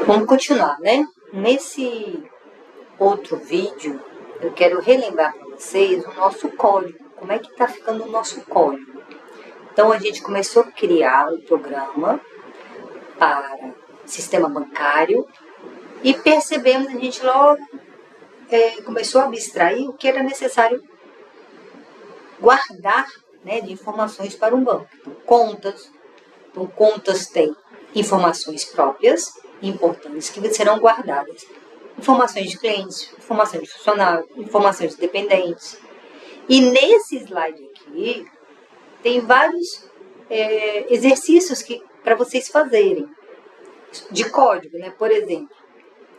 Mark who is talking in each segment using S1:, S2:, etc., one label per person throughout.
S1: Vamos continuar, né? Nesse outro vídeo, eu quero relembrar para vocês o nosso código. Como é que está ficando o nosso código? Então, a gente começou a criar o programa para sistema bancário e percebemos, a gente logo começou a abstrair o que era necessário guardar, né, de informações para um banco. Então, contas têm informações próprias, importantes, que serão guardadas. Informações de clientes, informações de funcionário, informações de dependentes. E nesse slide aqui, tem vários exercícios para vocês fazerem, de código, né? Por exemplo,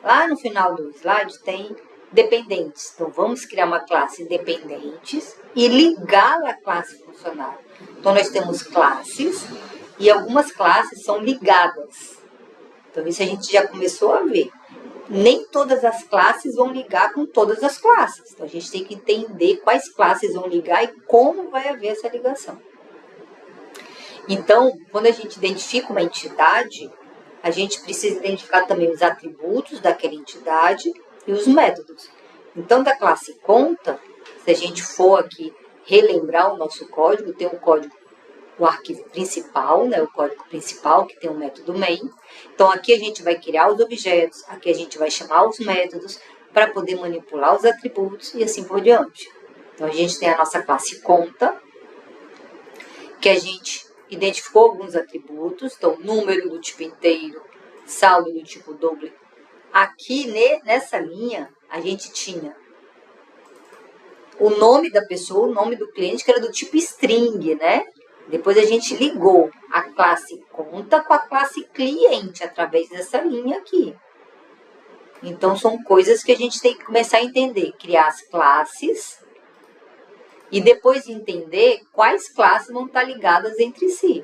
S1: lá no final do slide tem dependentes. Então, vamos criar uma classe dependentes e ligá-la à classe funcionário. Então, nós temos classes e algumas classes são ligadas. Então, isso a gente já começou a ver. Nem todas as classes vão ligar com todas as classes. Então, a gente tem que entender quais classes vão ligar e como vai haver essa ligação. Então, quando a gente identifica uma entidade, a gente precisa identificar também os atributos daquela entidade e os métodos. Então, da classe conta, se a gente for aqui relembrar o nosso código, tem o arquivo principal, né, o código principal, que tem o método main. Então, aqui a gente vai criar os objetos, aqui a gente vai chamar os métodos para poder manipular os atributos e assim por diante. Então, a gente tem a nossa classe conta, que a gente identificou alguns atributos, então, número do tipo inteiro, saldo do tipo doble. Aqui, nessa linha, a gente tinha o nome da pessoa, o nome do cliente, que era do tipo string, né? Depois a gente ligou a classe conta com a classe cliente, através dessa linha aqui. Então, são coisas que a gente tem que começar a entender. Criar as classes e depois entender quais classes vão estar ligadas entre si.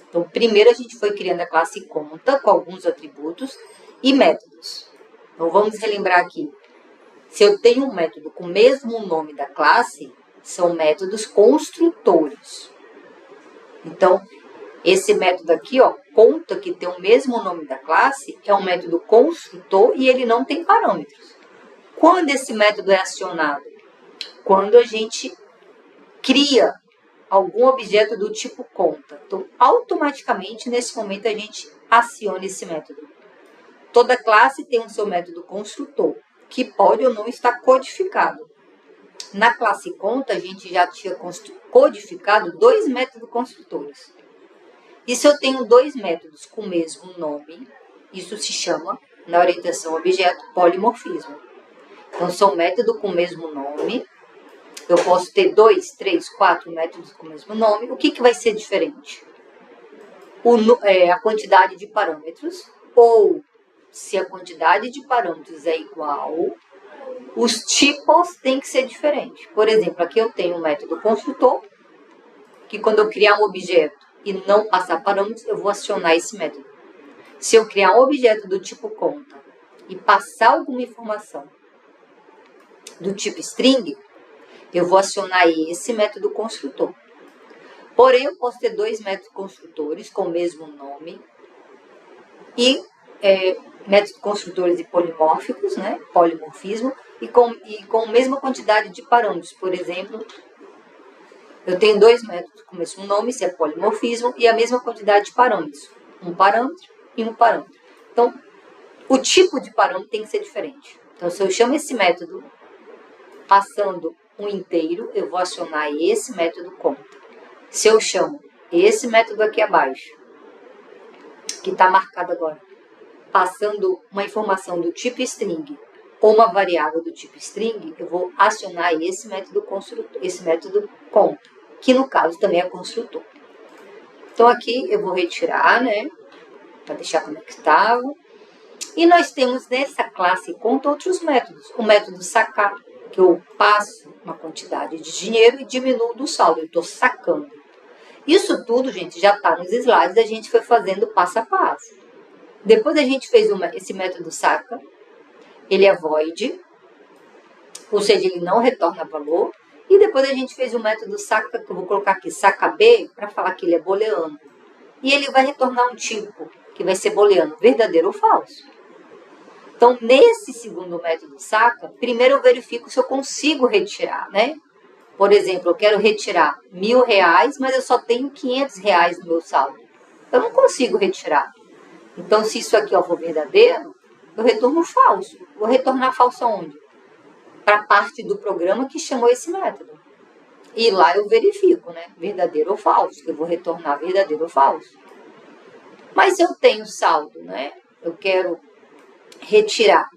S1: Então, primeiro a gente foi criando a classe conta com alguns atributos e métodos. Então, vamos relembrar aqui. Se eu tenho um método com o mesmo nome da classe, são métodos construtores. Então, esse método aqui, ó, conta, que tem o mesmo nome da classe, é um método construtor e ele não tem parâmetros. Quando esse método é acionado? Quando a gente cria algum objeto do tipo conta. Então, automaticamente, nesse momento, a gente aciona esse método. Toda classe tem o seu método construtor, que pode ou não estar codificado. Na classe conta, a gente já tinha codificado 2 métodos construtores. E se eu tenho 2 métodos com o mesmo nome, isso se chama, na orientação objeto, polimorfismo. Então, são métodos com o mesmo nome. Eu posso ter 2, 3, 4 métodos com o mesmo nome. O que vai ser diferente? A quantidade de parâmetros, ou se a quantidade de parâmetros é igual, os tipos têm que ser diferentes. Por exemplo, aqui eu tenho um método construtor, que quando eu criar um objeto e não passar parâmetros, eu vou acionar esse método. Se eu criar um objeto do tipo conta e passar alguma informação do tipo string, eu vou acionar esse método construtor. Porém, eu posso ter 2 métodos construtores com o mesmo nome e métodos construtores e polimórficos, né? Polimorfismo, e com a mesma quantidade de parâmetros. Por exemplo, eu tenho 2 métodos com o mesmo nome, isso é polimorfismo, e a mesma quantidade de parâmetros. Um parâmetro e um parâmetro. Então, o tipo de parâmetro tem que ser diferente. Então, se eu chamo esse método passando um inteiro, eu vou acionar esse método conta. Se eu chamo esse método aqui abaixo, que está marcado agora, passando uma informação do tipo string ou uma variável do tipo string, eu vou acionar esse método construtor, esse método conta, que no caso também é construtor. Então aqui eu vou retirar, né, para deixar como é que estava. E nós temos nessa classe conta outros métodos. O método sacar, que eu passo uma quantidade de dinheiro e diminuo do saldo, eu estou sacando. Isso tudo, gente, já está nos slides, a gente foi fazendo passo a passo. Depois a gente fez esse método saca, ele é void, ou seja, ele não retorna valor. E depois a gente fez o método saca, que eu vou colocar aqui, saca B, para falar que ele é booleano. E ele vai retornar um tipo, que vai ser booleano, verdadeiro ou falso. Então, nesse segundo método saca, primeiro eu verifico se eu consigo retirar, né? Por exemplo, eu quero retirar R$1.000, mas eu só tenho R$500 no meu saldo. Eu não consigo retirar. Então, se isso aqui for verdadeiro, eu retorno falso. Vou retornar falso aonde? Para a parte do programa que chamou esse método. E lá eu verifico, né? Verdadeiro ou falso, que eu vou retornar verdadeiro ou falso. Mas eu tenho saldo, né? Eu quero retirar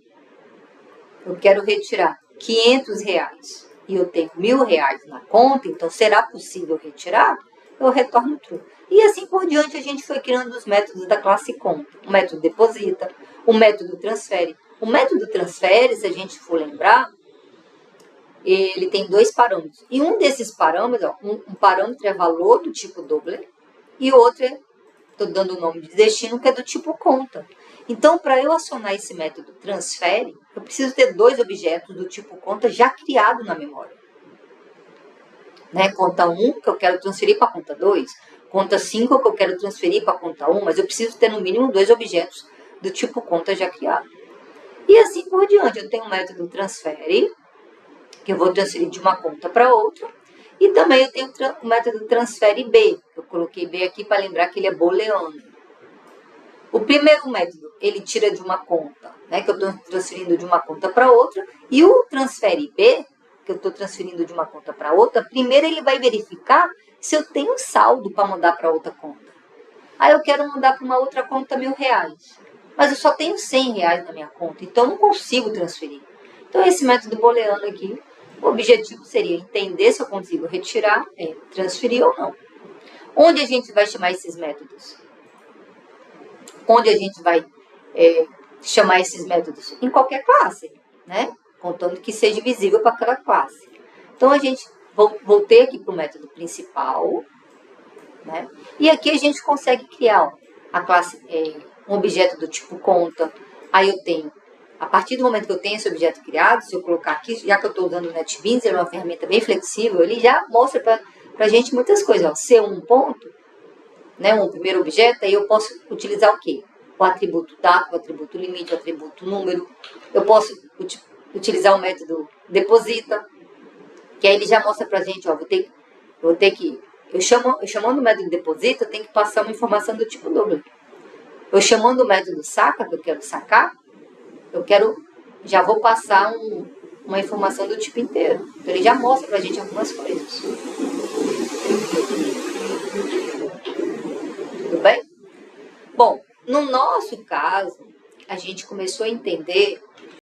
S1: R$500 e eu tenho R$1.000 na conta, então será possível retirar? Eu retorno true. E assim por diante a gente foi criando os métodos da classe conta. O método deposita, o método transfere. O método transfere, se a gente for lembrar, ele tem dois parâmetros. E um desses parâmetros, um parâmetro é valor do tipo Doubler e o outro é, estou dando o nome de destino, que é do tipo conta. Então, para eu acionar esse método transfere, eu preciso ter dois objetos do tipo conta já criado na memória. Né? Conta 1, que eu quero transferir para conta 2. Conta 5, que eu quero transferir para conta 1. Mas eu preciso ter no mínimo dois objetos do tipo conta já criado. E assim por diante. Eu tenho o método transfere, que eu vou transferir de uma conta para outra. E também eu tenho o método transfere B. Eu coloquei B aqui para lembrar que ele é booleano. O primeiro método, ele tira de uma conta, né, que eu estou transferindo de uma conta para outra. E o transfere B, que eu estou transferindo de uma conta para outra, primeiro ele vai verificar se eu tenho saldo para mandar para outra conta. Aí eu quero mandar para uma outra conta R$1.000. Mas eu só tenho R$100 na minha conta, então eu não consigo transferir. Então esse método booleano aqui, o objetivo seria entender se eu consigo retirar, transferir ou não. Onde a gente vai chamar esses métodos? Onde a gente vai chamar esses métodos? Em qualquer classe, né? Contanto que seja visível para aquela classe. Então, a gente voltei aqui para o método principal, né? E aqui a gente consegue criar a classe, um objeto do tipo conta. Aí eu tenho, a partir do momento que eu tenho esse objeto criado, se eu colocar aqui, já que eu estou usando o NetBeans, é uma ferramenta bem flexível, ele já mostra para a gente muitas coisas. Ó, C1 ponto, né, um primeiro objeto, aí eu posso utilizar o quê? O atributo data, o atributo limite, o atributo número. Eu posso utilizar o método deposita, que aí ele já mostra pra gente, ó, eu chamando o método deposita, eu tenho que passar uma informação do tipo Doubler. Eu chamando o método saca, que eu quero sacar, já vou passar uma informação do tipo inteiro. Então ele já mostra pra gente algumas coisas. Tudo bem? Bom, no nosso caso, a gente começou a entender